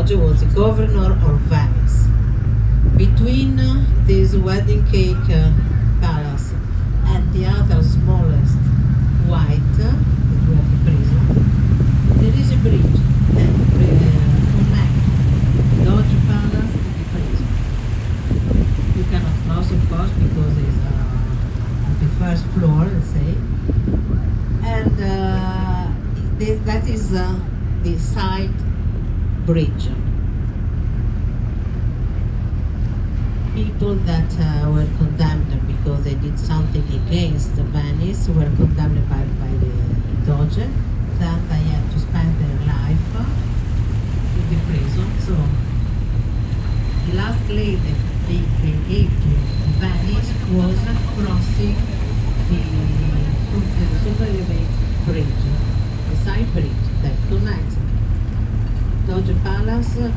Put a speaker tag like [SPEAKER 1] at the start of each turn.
[SPEAKER 1] Doge was the governor of Venice. Between this wedding cake palace and the other smallest white, that we have the prison, there is a bridge that connects Doge Palace to the prison. You cannot cross, of course, because it's at the first floor, let's say. And that is the side bridge. People that were condemned because they did something against Venice were condemned by the Doge, that they had to spend their life in the prison. So the last claim that they gave to Venice was crossing the Super Bridge, the side bridge that connects Doge Palace to